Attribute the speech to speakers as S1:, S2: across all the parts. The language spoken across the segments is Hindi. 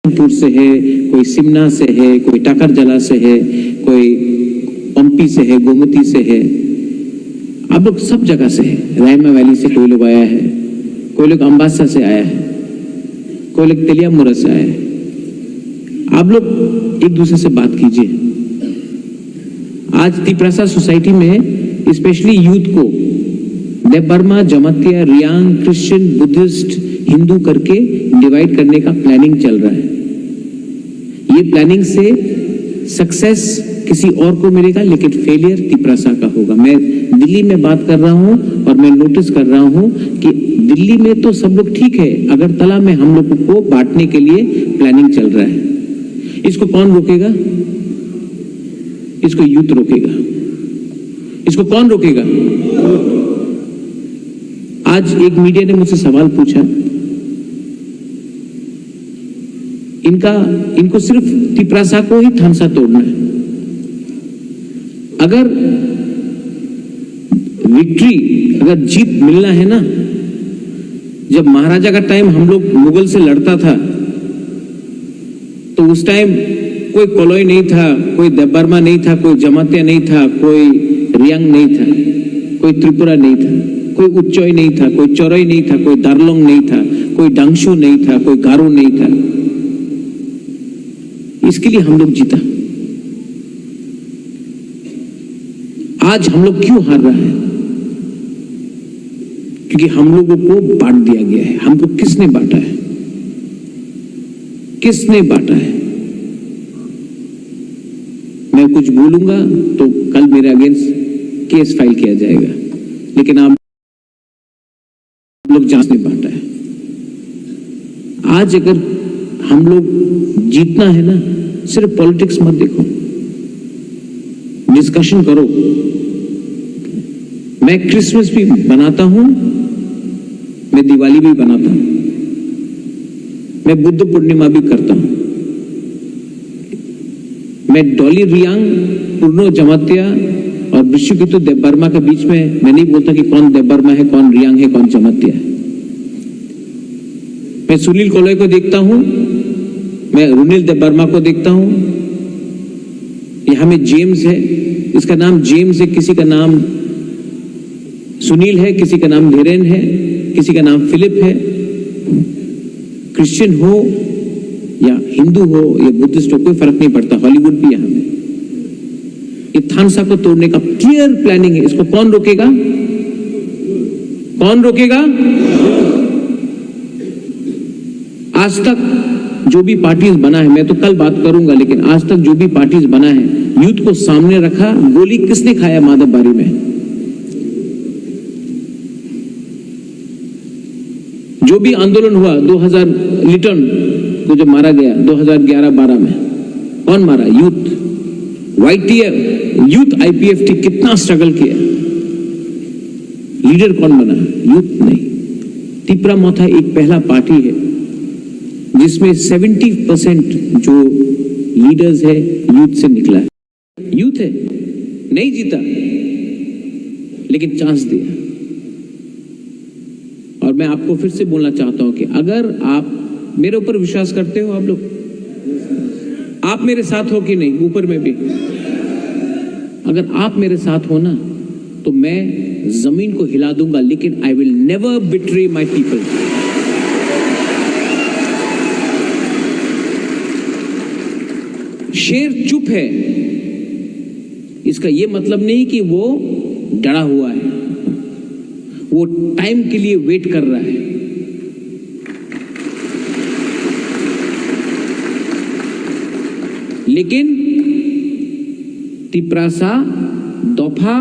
S1: पुर से है, कोई सिमना से है, कोई टाकरजला से है, कोई पंपी से है, गोमती से है, आप लोग सब जगह से है। रायमा वैली से कोई लोग आया है, कोई लोग अम्बासा से आया है, कोई लोग तेलियामुरा से आया है। आप लोग एक दूसरे से बात कीजिए। आज तिप्रासा सोसाइटी में स्पेशली यूथ को देवबर्मा, जमातिया, रियांग, क्रिश्चियन, बुद्धिस्ट, हिंदू करके डिवाइड करने का प्लानिंग चल रहा है। ये प्लानिंग से सक्सेस किसी और को मिलेगा, लेकिन फेलियर तिप्रासा का होगा। मैं दिल्ली में बात कर रहा हूं और मैं नोटिस कर रहा हूं कि दिल्ली में तो सब लोग ठीक है, अगरतला में हम लोगों को बांटने के लिए प्लानिंग चल रहा है। इसको कौन रोकेगा? इसको यूथ रोकेगा। इसको कौन रोकेगा? आज एक मीडिया ने मुझसे सवाल पूछा, इनको सिर्फ तिप्रासा को ही थानसा तोड़ना है। अगर विक्ट्री, अगर जीत मिलना है ना, जब महाराजा का टाइम हम लोग मुगल से लड़ता था तो उस टाइम कोई कोलोई नहीं था, कोई देवबर्मा नहीं था, कोई जमातिया नहीं था, कोई रियांग नहीं था, कोई त्रिपुरा नहीं था, कोई उच्चोई नहीं था, कोई चौरई नहीं था, कोई दार्लोंग नहीं था, कोई डांगशू नहीं था, कोई गारो नहीं था। इसके लिए हम लोग जीता। आज हम लोग क्यों हार रहा है? क्योंकि हम लोगों को बांट दिया गया है। हमको किसने बांटा है? किसने बांटा है? मैं कुछ बोलूंगा तो कल मेरे अगेंस्ट केस फाइल किया जाएगा, लेकिन आप लोग जांच ने बांटा है। आज अगर हम लोग जीतना है ना, सिर्फ पॉलिटिक्स मत देखो, डिस्कशन करो। मैं क्रिसमस भी बनाता हूं, मैं दिवाली भी बनाता हूं, मैं बुद्ध पूर्णिमा भी करता हूं, मैं डोली, रियांग, पूर्णो, जमातिया और विश्वकितु देवबर्मा के बीच में मैं नहीं बोलता कि कौन देवबर्मा है, कौन रियांग है, कौन जमातिया है। मैं सुनील कोलोई को देखता हूं, मैं रुनिल देवबर्मा को देखता हूं। यहां में जेम्स है, इसका नाम जेम्स है, किसी का नाम सुनील है, किसी का नाम धीरेन है, किसी का नाम फिलिप है। क्रिश्चियन हो या हिंदू हो या बुद्धिस्ट हो, कोई फर्क नहीं पड़ता। हॉलीवुड भी यहां में ये थानसा को तोड़ने का क्लियर प्लानिंग है। इसको कौन रोकेगा? कौन रोकेगा? आज तक जो भी पार्टीज बना है, मैं तो कल बात करूंगा, लेकिन आज तक जो भी पार्टीज बना है, यूथ को सामने रखा। गोली किसने खाया माधवबारी में? जो भी आंदोलन हुआ 2000 लिटन को जो मारा गया 2011-12 में, कौन मारा? यूथ। YTF, यूथ IPFT कितना स्ट्रगल किया, लीडर कौन बना? यूथ नहीं। तिप्रा मोथा एक पहला पार्टी है जिसमें 70% जो लीडर्स है यूथ से निकला है। यूथ है, नहीं जीता लेकिन चांस दिया। और मैं आपको फिर से बोलना चाहता हूं कि अगर आप मेरे ऊपर विश्वास करते हो, आप मेरे साथ हो कि नहीं, ऊपर में भी अगर आप मेरे साथ हो ना, तो मैं जमीन को हिला दूंगा, लेकिन I will never betray my people. शेर चुप है, इसका यह मतलब नहीं कि वो डरा हुआ है, वो टाइम के लिए वेट कर रहा है। लेकिन तिप्रासा, दोफा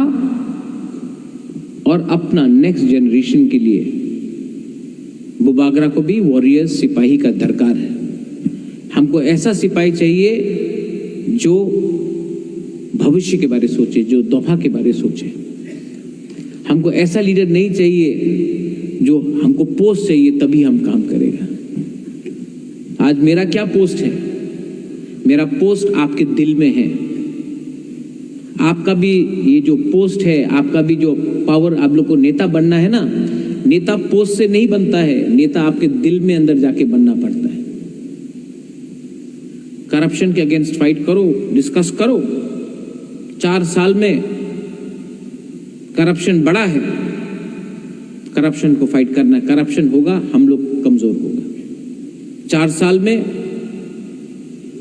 S1: और अपना नेक्स्ट जनरेशन के लिए बुबागरा को भी वॉरियर सिपाही का दरकार है। हमको ऐसा सिपाही चाहिए जो भविष्य के बारे सोचे, जो दोफा के बारे सोचे। हमको ऐसा लीडर नहीं चाहिए जो हमको पोस्ट चाहिए तभी हम काम करेगा। आज मेरा क्या पोस्ट है? मेरा पोस्ट आपके दिल में है। आपका भी ये जो पोस्ट है, आपका भी जो पावर, आप लोग को नेता बनना है ना, नेता पोस्ट से नहीं बनता है, नेता आपके दिल में अंदर जाके बनना पड़ता है। करप्शन के अगेंस्ट फाइट करो, डिस्कस करो। 4 साल में करप्शन बढ़ा है, करप्शन को फाइट करना है। करप्शन होगा, हम लोग कमजोर होगा। 4 साल में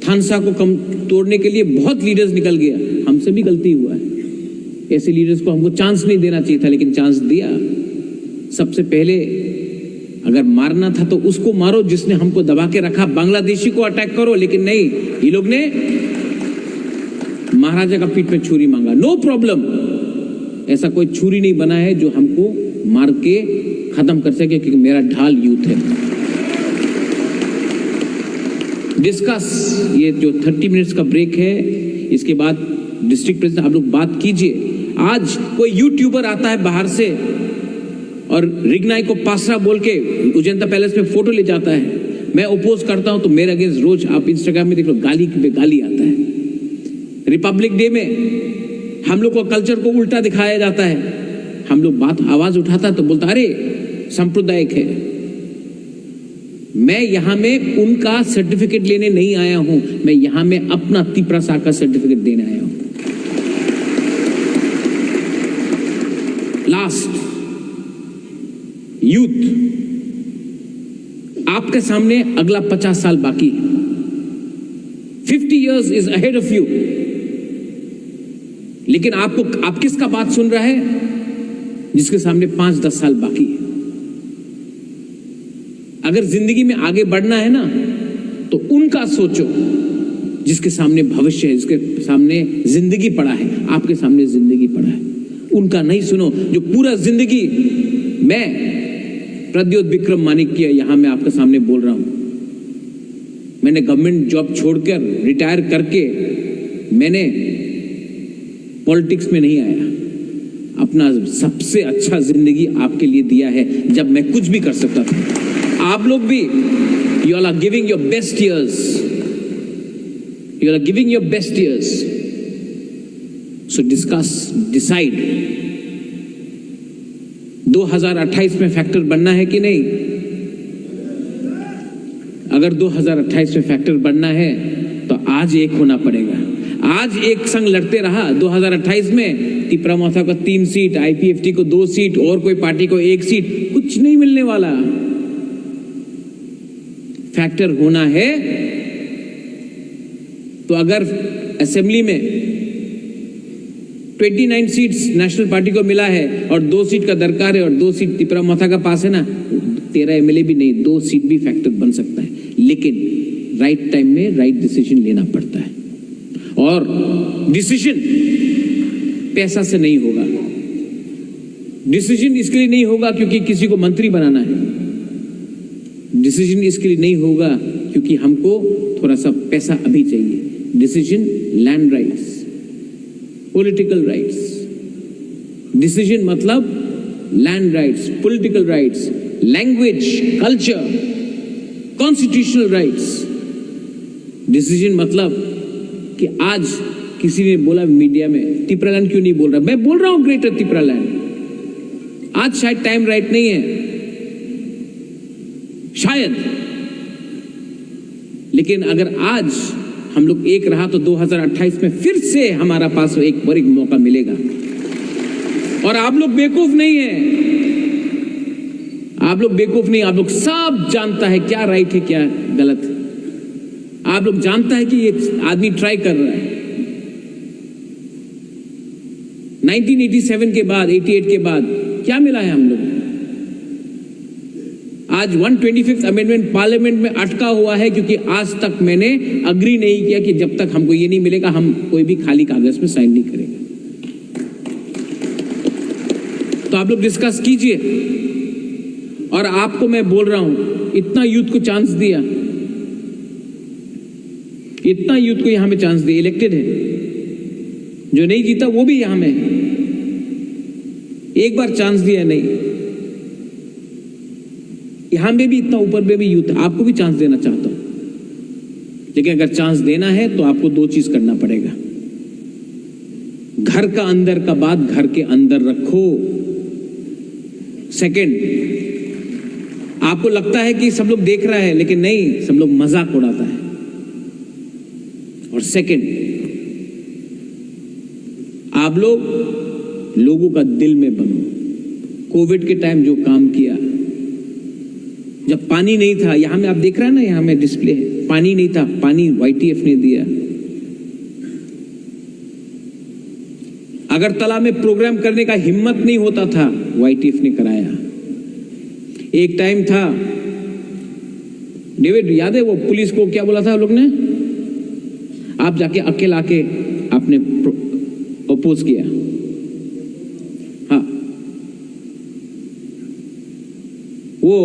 S1: थानसा को कम तोड़ने के लिए बहुत लीडर्स निकल गया, हमसे भी गलती हुआ है। ऐसे लीडर्स को हमको चांस नहीं देना चाहिए था, लेकिन चांस दिया। सबसे पहले अगर मारना था तो उसको मारो जिसने हमको दबा के रखा, बांग्लादेशी को अटैक करो। लेकिन नहीं, ये लोग ने महाराजा का पीठ में छुरी मांगा। नो प्रॉब्लम, ऐसा कोई छुरी नहीं बना है जो हमको मार के खत्म कर सके, क्योंकि मेरा ढाल यूथ है। डिस्कस, ये जो 30 मिनट्स का ब्रेक है, इसके बाद डिस्ट्रिक्ट प्रेसिडेंट आप लोग बात कीजिए। आज कोई यूट्यूबर आता है बाहर से और रिगनाई को पासरा बोल के उजंता पैलेस में फोटो ले जाता है, मैं अपोज करता हूं तो मेरे अगेंस्ट रोज आप इंस्टाग्राम में देख लो, गाली पे गाली आता है। रिपब्लिक डे में हम लोग को कल्चर को उल्टा दिखाया जाता है। हम लोग बात आवाज उठाता है तो बोलता अरे सांप्रदायिक है। मैं यहां में उनका सर्टिफिकेट लेने नहीं आया हूं, मैं यहां में अपना तिपरासा का सर्टिफिकेट देने आया हूं। लास्ट, यूथ, आपके सामने अगला 50 साल बाकी है। 50 years is ahead of you. लेकिन आप किसका बात सुन रहा है? जिसके सामने 5-10 साल बाकी है। अगर जिंदगी में आगे बढ़ना है ना, तो उनका सोचो जिसके सामने भविष्य है, जिसके सामने जिंदगी पड़ा है। आपके सामने जिंदगी पड़ा है, उनका नहीं सुनो। जो पूरा जिंदगी, मैं प्रद्योत विक्रम मानिक्य यहां मैं आपके सामने बोल रहा हूं, मैंने गवर्नमेंट जॉब छोड़कर रिटायर करके मैंने पॉलिटिक्स में नहीं आया। अपना सबसे अच्छा जिंदगी आपके लिए दिया है, जब मैं कुछ भी कर सकता था। आप लोग भी, you all are giving your best years, you are giving your best years. So discuss, decide. 2028 में फैक्टर बनना है कि नहीं? अगर 2028 में फैक्टर बनना है तो आज एक होना पड़ेगा। आज एक संग लड़ते रहा 2028 में, तिपरामौथा को 3 सीट, आईपीएफटी को 2 सीट और कोई पार्टी को 1 सीट, कुछ नहीं मिलने वाला। फैक्टर होना है तो अगर असेंबली में 29 सीट्स नेशनल पार्टी को मिला है और 2 सीट का दरकार है और 2 सीट तिपरामौथा का पास है ना, 13 एमएलए भी नहीं, 2 सीट भी फैक्टर बन सकता है। लेकिन राइट टाइम में राइट डिसीजन लेना पड़ता है। और डिसीजन पैसा से नहीं होगा। डिसीजन इसके लिए नहीं होगा क्योंकि किसी को मंत्री बनाना है। डिसीजन इसके लिए नहीं होगा क्योंकि हमको थोड़ा सा पैसा अभी चाहिए। Decision land rights, political rights. Decision मतलब land rights, political rights, language, culture, constitutional rights. Decision मतलब कि आज किसी ने बोला मीडिया में, तिपरालैंड क्यों नहीं बोल रहा? मैं बोल रहा हूं ग्रेटर तिपरालैंड। आज शायद टाइम राइट नहीं है, शायद, लेकिन अगर आज हम लोग एक रहा तो 2028 में फिर से हमारा पास एक बार एक मौका मिलेगा। और आप लोग बेवकूफ नहीं है, आप लोग बेवकूफ नहीं, आप लोग सब जानता है क्या राइट है क्या गलत है। आप लोग जानता है कि ये आदमी ट्राई कर रहा है। 1987 के बाद, 88 के बाद क्या मिला है हम लोग? आज 125th अमेंडमेंट पार्लियामेंट में अटका हुआ है क्योंकि आज तक मैंने अग्री नहीं किया कि जब तक हमको ये नहीं मिलेगा हम कोई भी खाली कागज में साइन नहीं करेंगे। तो आप लोग डिस्कस कीजिए। और आपको मैं बोल रहा हूं, इतना यूथ को चांस दिया, इतना यूथ को यहां में चांस दिया, इलेक्टेड है। जो नहीं जीता वो भी यहां में, एक बार चांस दिया नहीं, यहां में भी इतना ऊपर में भी यूथ, आपको भी चांस देना चाहता हूं। लेकिन अगर चांस देना है तो आपको 2 चीज करना पड़ेगा। घर का अंदर का बात घर के अंदर रखो। सेकंड, आपको लगता है कि सब लोग देख रहा है, लेकिन नहीं, सब लोग मजाक उड़ाता है। और सेकंड, आप लोगों का दिल में बनो। कोविड के टाइम जो काम किया, जब पानी नहीं था, यहां में आप देख रहे हैं ना, यहां में डिस्प्ले है, पानी नहीं था, पानी YTF ने दिया। अगरतला में प्रोग्राम करने का हिम्मत नहीं होता था, YTF ने कराया। एक टाइम था, डेविड याद है वो पुलिस को क्या बोला था लोग ने, आप जाके अकेला आके आपने अपोज किया। हाँ, वो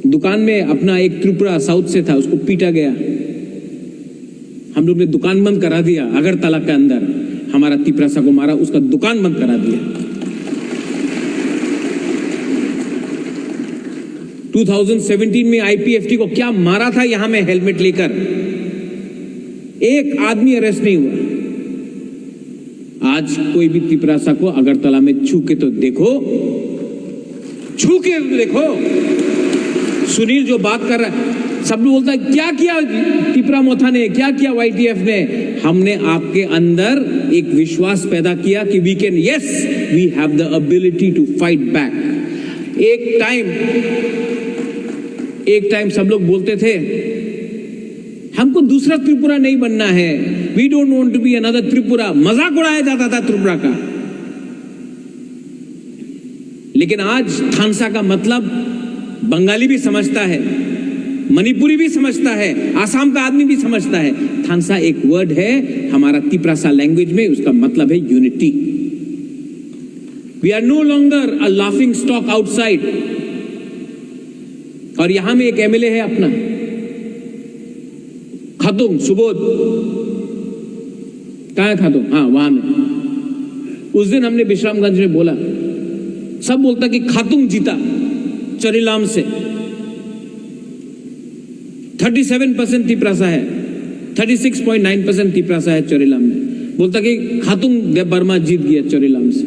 S1: दुकान में अपना एक त्रिपुरा साउथ से था, उसको पीटा गया, हम लोग ने दुकान बंद करा दिया। अगरतला के अंदर हमारा तिपरासा को मारा, उसका दुकान बंद करा दिया। 2017 में IPFT को क्या मारा था यहां में हेलमेट लेकर, एक आदमी अरेस्ट नहीं हुआ। आज कोई भी तिपरासा को अगरतला में छू के तो देखो, छू के देखो। सुनील जो बात कर रहा है, सब लोग बोलता है क्या किया तिपरा मोथा ने, क्या किया YTF ने। हमने आपके अंदर एक विश्वास पैदा किया कि we can, yes we have the ability to fight back. एक टाइम सब लोग बोलते थे हमको दूसरा त्रिपुरा नहीं बनना है, we don't want to be another Tripura. मजाक उड़ाया जाता था त्रिपुरा का। लेकिन आज थानसा का मतलब बंगाली भी समझता है, मणिपुरी भी समझता है, आसाम का आदमी भी समझता है। थानसा एक वर्ड है हमारा तिपरासा लैंग्वेज में, उसका मतलब है unity. We are no longer a laughing stock outside. और यहां में एक MLA है अपना खातुंग सुबोध, कहां है खातुंग, हाँ वहां में। उस दिन हमने विश्रामगंज में बोला, सब बोलता कि खातुंग जीता चरीलाम से। 37% तिपरासा है, 36.9% तिपरासा है चरीलाम में। बोलता कि खातुंग देव वर्मा जीत गया चरीलाम से।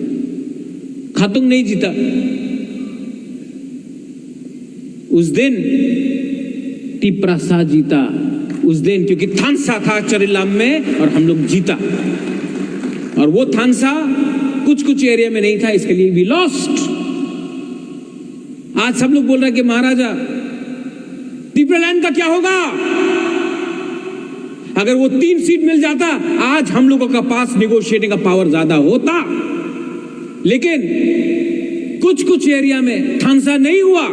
S1: खातुंग नहीं जीता उस दिन, तिपरासा जीता उस दिन, क्योंकि थानसा था चरीलाम में और हम लोग जीता। और वो थानसा कुछ एरिया में नहीं था, इसके लिए वी लॉस्ट। आज सब लोग बोल रहे हैं कि महाराजा तिपरालैंड का क्या होगा। अगर वो 3 सीट मिल जाता, आज हम लोगों का पास निगोशिएटिंग का पावर ज्यादा होता। लेकिन कुछ एरिया में थानसा नहीं हुआ,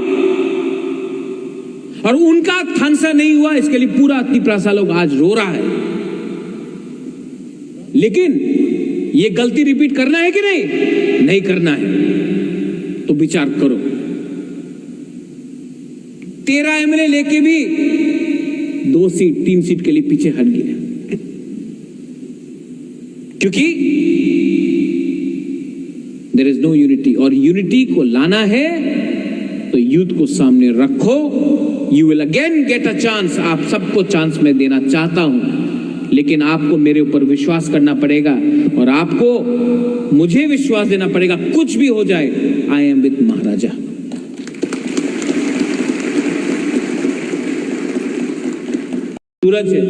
S1: और उनका थानसा नहीं हुआ, इसके लिए पूरा तिपरासा लोग आज रो रहा है। लेकिन ये गलती रिपीट करना है कि नहीं? नहीं करना है तो विचार करो। 13 MLA लेके भी 2 सीट 3 सीट के लिए पीछे हट गया, क्योंकि देयर इज नो यूनिटी। और यूनिटी को लाना है तो यूथ को सामने रखो। You will again get a chance. आप सबको चांस मैं देना चाहता हूं, लेकिन आपको मेरे ऊपर विश्वास करना पड़ेगा और आपको मुझे विश्वास देना पड़ेगा। कुछ भी हो जाए, आई एम विद महाराजा। सूरज है,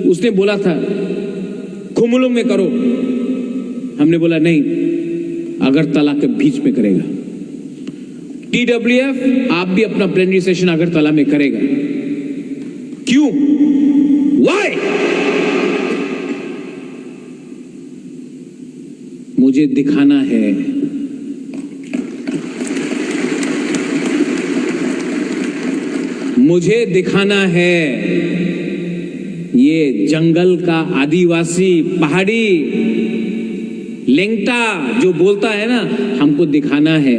S1: उसने बोला था खुमुलुंग में करो, हमने बोला नहीं, अगरतला के बीच में करेगा। TWF आप भी अपना प्लेनरी सेशन अगरतला में करेगा। क्यों? Why? मुझे दिखाना है, मुझे दिखाना है ये जंगल का आदिवासी पहाड़ी लेंगटा जो बोलता है ना, हमको दिखाना है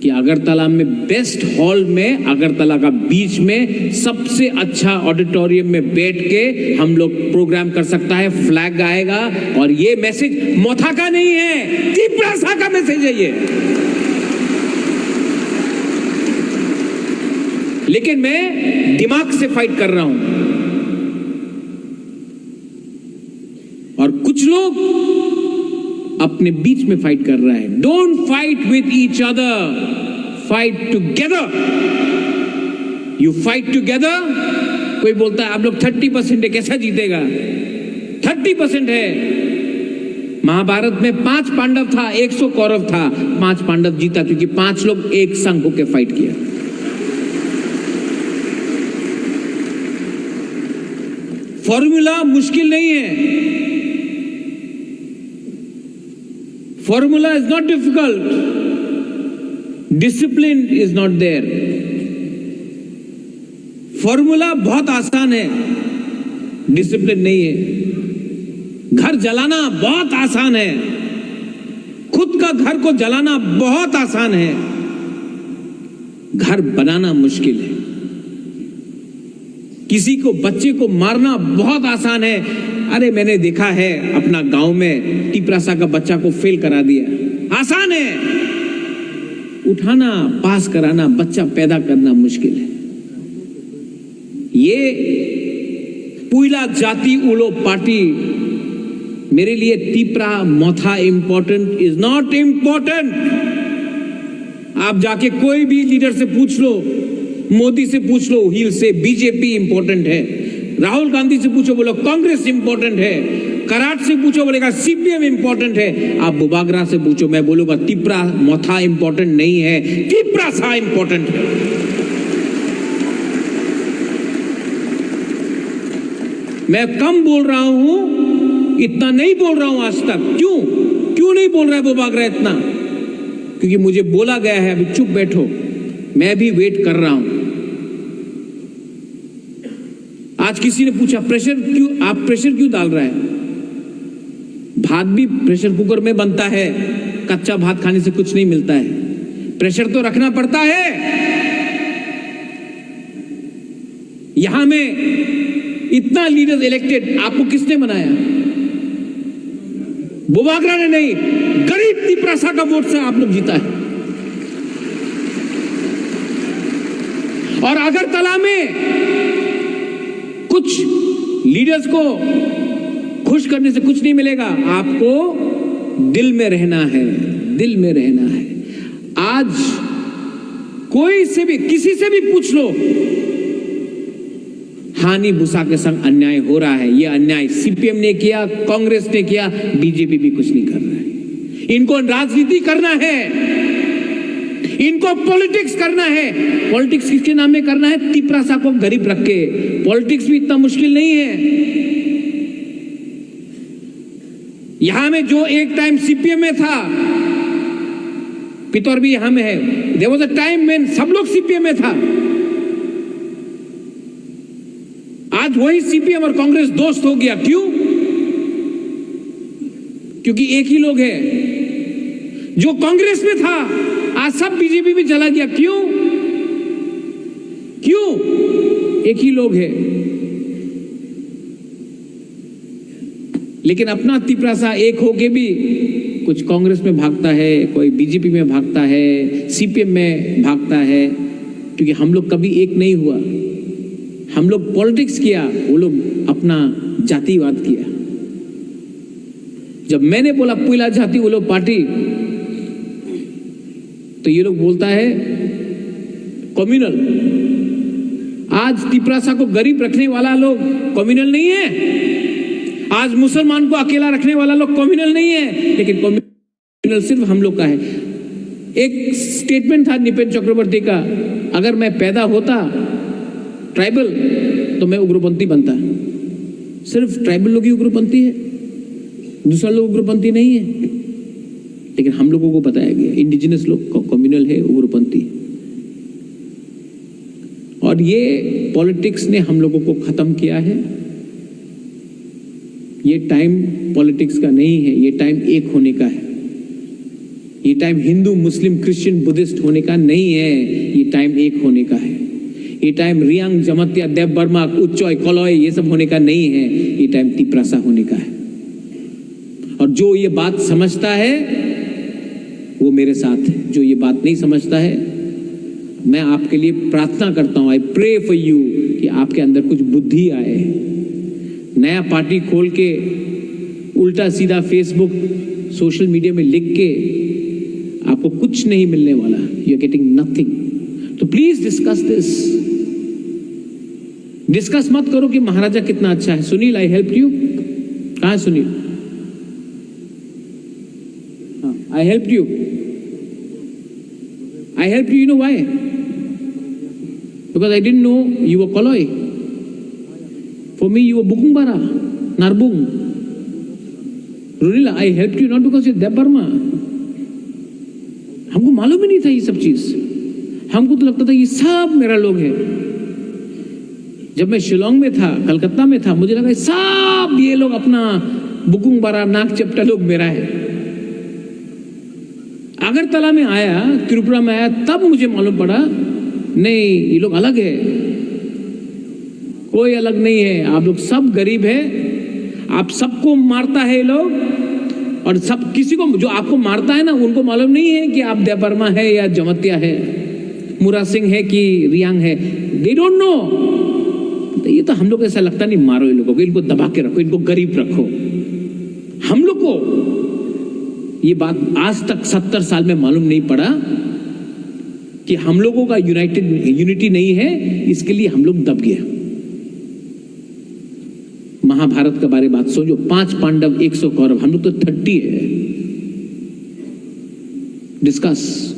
S1: कि अगरतला में बेस्ट हॉल में, अगरतला का बीच में सबसे अच्छा ऑडिटोरियम में बैठ के हम लोग प्रोग्राम कर सकता है। फ्लैग आएगा और ये मैसेज मोथा का नहीं है, तिपरासा का मैसेज है ये। लेकिन मैं दिमाग से फाइट कर रहा हूं और कुछ लोग अपने बीच में फाइट कर रहा है। Don't fight with each other, fight together. You fight together कोई बोलता है आप लोग 30% है, कैसा जीतेगा? 30% है। महाभारत में 5 पांडव था, 100 कौरव था, 5 पांडव जीता क्योंकि 5 लोग एक संग होकर फाइट किया। फॉर्मूला मुश्किल नहीं है, formula is not difficult, discipline is not there. Formula बहुत आसान है, डिसिप्लिन नहीं है। घर जलाना बहुत आसान है, खुद का घर को जलाना बहुत आसान है, घर बनाना मुश्किल है। किसी को बच्चे को मारना बहुत आसान है। अरे मैंने देखा है अपना गांव में टिपरासा का बच्चा को फेल करा दिया, आसान है। उठाना, पास कराना, बच्चा पैदा करना मुश्किल है। ये पुइला जाति उलो पार्टी मेरे लिए टिपरा मोथा इंपॉर्टेंट इज नॉट इंपॉर्टेंट। आप जाके कोई भी लीडर से पूछ लो, मोदी से पूछ लो, ही से बीजेपी इंपॉर्टेंट है। राहुल गांधी से पूछो, बोलो कांग्रेस इंपॉर्टेंट है। कराट से पूछो, बोलेगा सीपीएम इंपॉर्टेंट है। आप बुबागरा से पूछो, मैं बोलूंगा टिपरा मोथा इंपॉर्टेंट नहीं है, टिपरा सा इंपॉर्टेंट है। मैं कम बोल रहा हूं, इतना नहीं बोल रहा हूं आज तक। क्यों नहीं बोल रहा है बुबागरा इतना? क्योंकि मुझे बोला गया है अभी चुप बैठो, मैं भी वेट कर रहा हूं। आज किसी ने पूछा प्रेशर क्यों, आप प्रेशर क्यों डाल रहा है? भात भी प्रेशर कुकर में बनता है, कच्चा भात खाने से कुछ नहीं मिलता है, प्रेशर तो रखना पड़ता है। यहां में इतना लीडर्स इलेक्टेड, आपको किसने बनाया? बुबागरा ने नहीं, गरीब टिपरासा का वोट से आप लोग जीता है। और अगरतला में कुछ लीडर्स को खुश करने से कुछ नहीं मिलेगा, आपको दिल में रहना है, दिल में रहना है। आज कोई से भी, किसी से भी पूछ लो, हानि भूसा के संग अन्याय हो रहा है। यह अन्याय सीपीएम ने किया, कांग्रेस ने किया, बीजेपी भी कुछ नहीं कर रहा है। इनको राजनीति करना है, इनको पॉलिटिक्स करना है। पॉलिटिक्स किसके नाम में करना है? टिपरासा को गरीब रख के। पॉलिटिक्स भी इतना मुश्किल नहीं है। यहां में जो एक टाइम सीपीएम में था, पितौर भी यहां में है, देयर वाज अ टाइम में सब लोग सीपीएम में था। आज वही सीपीएम और कांग्रेस दोस्त हो गया। क्यों? क्योंकि एक ही लोग है। जो कांग्रेस में था आज सब बीजेपी में चला गया। क्यों? एक ही लोग है। लेकिन अपना टिपरासा एक होके भी कुछ कांग्रेस में भागता है, कोई बीजेपी में भागता है, सीपीएम में भागता है, क्योंकि हम लोग कभी एक नहीं हुआ। हम लोग पॉलिटिक्स किया, वो लोग अपना जातिवाद किया। जब मैंने बोला पुइला जाति वो लोग पार्टी, तो ये लोग बोलता है कम्युनल। आज टिपरासा को गरीब रखने वाला लोग कम्युनल नहीं है। आज मुसलमान को अकेला रखने वाला लोग कम्युनल नहीं है, लेकिन कम्युनल सिर्फ हम लोग का है। एक स्टेटमेंट था निपेन चक्रवर्ती का, अगर मैं पैदा होता ट्राइबल तो मैं उग्रपंथी बनता। सिर्फ ट्राइबल लोग ही उग्रपंथी है, दूसरा लोग उग्रपंथी नहीं है। लेकिन हम लोगों को बताया गया इंडिजिनस लोग कम्युनल है, उग्रपंथी। और ये पॉलिटिक्स ने हम लोगों को खत्म किया है। ये टाइम पॉलिटिक्स का नहीं है, ये टाइम एक होने का है। ये time Hindu Muslim Christian Buddhist होने का नहीं है, ये टाइम एक होने का है। ये टाइम रियांग जमत्या देव बर्मा उच्चॉय कलॉय ये सब होने का नहीं है, ये टाइम टिपरासा होने का है। और जो ये बात समझता है वो मेरे साथ है, जो ये बात नहीं समझता है मैं आपके लिए प्रार्थना करता हूं, आई प्रे फॉर यू, कि आपके अंदर कुछ बुद्धि आए। नया पार्टी खोल के उल्टा सीधा फेसबुक सोशल मीडिया में लिख के आपको कुछ नहीं मिलने वाला, यू आर गेटिंग नथिंग। तो प्लीज डिस्कस दिस। डिस्कस मत करो कि महाराजा कितना अच्छा है। Sunil, I help you. कहां है Sunil? I help you. I helped you, you know why? Because I didn't know you were Koloi. For me, you were Bukungbara, Narbung. Runila, I helped you not because you're Deb Burma. हमको मालूम ही नहीं था ये सब चीज। हमको तो लगता था ये सब मेरा लोग है। जब मैं शिलोंग में था, कलकत्ता में था, मुझे लगा सब ये लोग अपना बुकुंगबारा, नाक चपटा लोग मेरा है। अगरतला में आया, त्रिपुरा में आया, तब मुझे मालूम पड़ा नहीं, ये लोग अलग है। कोई अलग नहीं है, आप लोग सब गरीब है। आप सबको मारता है ये लोग, और सब किसी को जो आपको मारता है ना, उनको मालूम नहीं है कि आप देबर्मा है या जमतिया है, मुरा सिंह है कि रियांग है। They don't know. तो ये तो हम लोग ऐसा लगता नहीं, मारो इन लोगों को, इनको दबा के रखो, इनको गरीब रखो। हम लोग को ये बात आज तक 70 साल में मालूम नहीं पड़ा कि हम लोगों का यूनिटी नहीं है, इसके लिए हम लोग दब गए। महाभारत के बारे में बात सोचो, 5 पांडव 100 कौरव, हम लोग तो 30 है। डिस्कस।